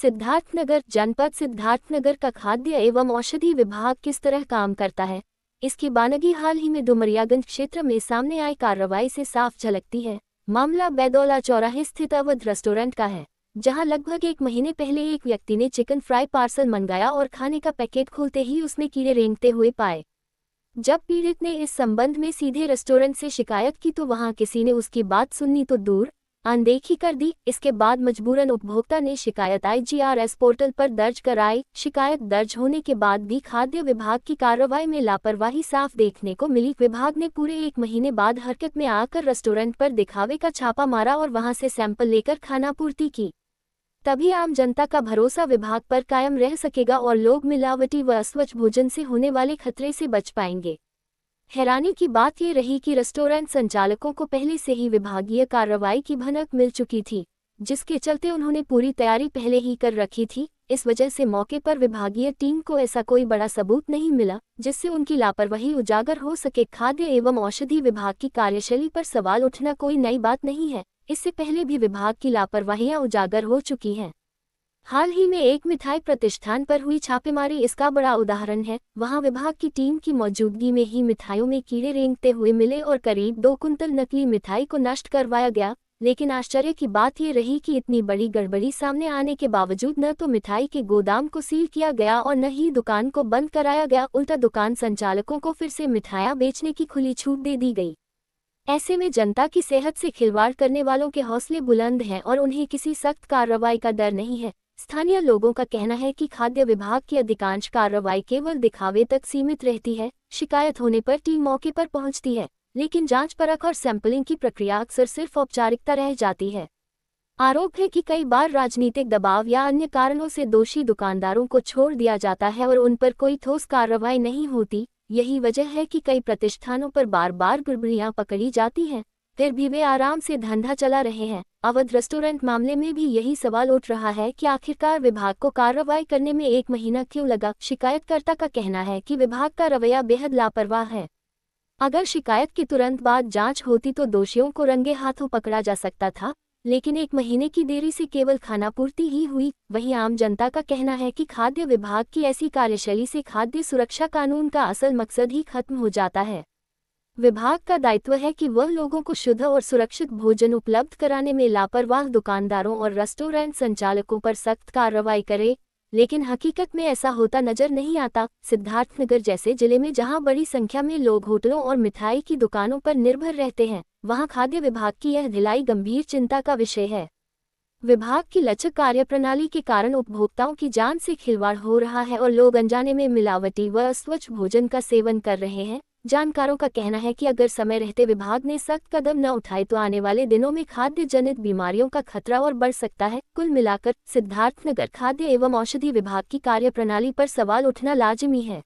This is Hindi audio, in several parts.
सिद्धार्थनगर जनपद सिद्धार्थनगर का खाद्य एवं औषधि विभाग किस तरह काम करता है, इसकी बानगी हाल ही में डुमरियागंज क्षेत्र में सामने आई कार्रवाई से साफ झलकती है। मामला बैदौला चौराहे स्थित अवध रेस्टोरेंट का है, जहां लगभग 1 महीने पहले एक व्यक्ति ने चिकन फ्राई पार्सल मंगाया और खाने का पैकेट खोलते ही उसमें कीड़े रेंगते हुए पाए। जब पीड़ित ने इस संबंध में सीधे रेस्टोरेंट से शिकायत की तो वहां किसी ने उसकी बात सुननी तो दूर अनदेखी कर दी। इसके बाद मजबूरन उपभोक्ता ने शिकायत IGRS पोर्टल पर दर्ज कराई। शिकायत दर्ज होने के बाद भी खाद्य विभाग की कार्रवाई में लापरवाही साफ देखने को मिली। विभाग ने पूरे 1 महीने बाद हरकत में आकर रेस्टोरेंट पर दिखावे का छापा मारा और वहां से सैंपल लेकर खानापूर्ति की। तभी आम जनता का भरोसा विभाग पर कायम रह सकेगा और लोग मिलावटी व अस्वच्छ भोजन से होने वाले खतरे से बच पाएंगे। हैरानी की बात ये रही कि रेस्टोरेंट संचालकों को पहले से ही विभागीय कार्रवाई की भनक मिल चुकी थी, जिसके चलते उन्होंने पूरी तैयारी पहले ही कर रखी थी। इस वजह से मौके पर विभागीय टीम को ऐसा कोई बड़ा सबूत नहीं मिला जिससे उनकी लापरवाही उजागर हो सके। खाद्य एवं औषधि विभाग की कार्यशैली पर सवाल उठना कोई नई बात नहीं है, इससे पहले भी विभाग की लापरवाहियां उजागर हो चुकी हैं। हाल ही में एक मिठाई प्रतिष्ठान पर हुई छापेमारी इसका बड़ा उदाहरण है। वहां विभाग की टीम की मौजूदगी में ही मिठाइयों में कीड़े रेंगते हुए मिले और करीब 2 कुंतल नकली मिठाई को नष्ट करवाया गया। लेकिन आश्चर्य की बात ये रही कि इतनी बड़ी गड़बड़ी सामने आने के बावजूद न तो मिठाई के गोदाम को सील किया गया और न ही दुकान को बंद कराया गया, उल्टा दुकान संचालकों को फिर से मिठाइयां बेचने की खुली छूट दे दी गई। ऐसे में जनता की सेहत से खिलवाड़ करने वालों के हौसले बुलंद हैं और उन्हें किसी सख्त कार्रवाई का डर नहीं है। स्थानीय लोगों का कहना है कि खाद्य विभाग की अधिकांश कार्रवाई केवल दिखावे तक सीमित रहती है। शिकायत होने पर टीम मौके पर पहुंचती है, लेकिन जांच परख और सैंपलिंग की प्रक्रिया अक्सर सिर्फ औपचारिकता रह जाती है। आरोप है कि कई बार राजनीतिक दबाव या अन्य कारणों से दोषी दुकानदारों को छोड़ दिया जाता है और उन पर कोई ठोस कार्रवाई नहीं होती। यही वजह है कि कई प्रतिष्ठानों पर बार बार गड़बड़ियां पकड़ी जाती हैं, फिर भी वे आराम से धंधा चला रहे हैं। अवध रेस्टोरेंट मामले में भी यही सवाल उठ रहा है कि आखिरकार विभाग को कार्रवाई करने में 1 महीना क्यों लगा। शिकायतकर्ता का कहना है कि विभाग का रवैया बेहद लापरवाह है। अगर शिकायत के तुरंत बाद जांच होती तो दोषियों को रंगे हाथों पकड़ा जा सकता था, लेकिन 1 महीने की देरी से केवल खानापूर्ति ही हुई। वहीं आम जनता का कहना है कि खाद्य विभाग की ऐसी कार्यशैली से खाद्य सुरक्षा कानून का असल मकसद ही खत्म हो जाता है। विभाग का दायित्व है कि वह लोगों को शुद्ध और सुरक्षित भोजन उपलब्ध कराने में लापरवाह दुकानदारों और रेस्टोरेंट संचालकों पर सख्त कार्रवाई करे, लेकिन हकीकत में ऐसा होता नजर नहीं आता। सिद्धार्थनगर जैसे जिले में जहां बड़ी संख्या में लोग होटलों और मिठाई की दुकानों पर निर्भर रहते हैं, वहां खाद्य विभाग की यह ढिलाई गंभीर चिंता का विषय है। विभाग की लचक कार्यप्रणाली के कारण उपभोक्ताओं की जान से खिलवाड़ हो रहा है और लोग अनजाने में मिलावटी व अस्वच्छ भोजन का सेवन कर रहे हैं। जानकारों का कहना है कि अगर समय रहते विभाग ने सख्त कदम न उठाए तो आने वाले दिनों में खाद्य जनित बीमारियों का खतरा और बढ़ सकता है। कुल मिलाकर सिद्धार्थनगर खाद्य एवं औषधि विभाग की कार्यप्रणाली पर सवाल उठना लाजिमी है।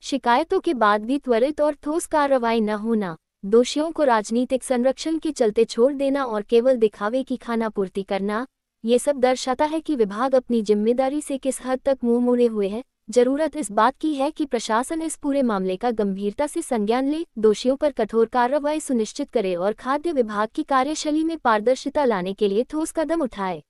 शिकायतों के बाद भी त्वरित और ठोस कार्रवाई न होना, दोषियों को राजनीतिक संरक्षण के चलते छोड़ देना और केवल दिखावे की खानापूर्ति करना, ये सब दर्शाता है कि विभाग अपनी जिम्मेदारी से किस हद तक मुंह मोड़े हुए है। जरूरत इस बात की है कि प्रशासन इस पूरे मामले का गंभीरता से संज्ञान ले, दोषियों पर कठोर कार्रवाई सुनिश्चित करे और खाद्य विभाग की कार्यशैली में पारदर्शिता लाने के लिए ठोस कदम उठाए।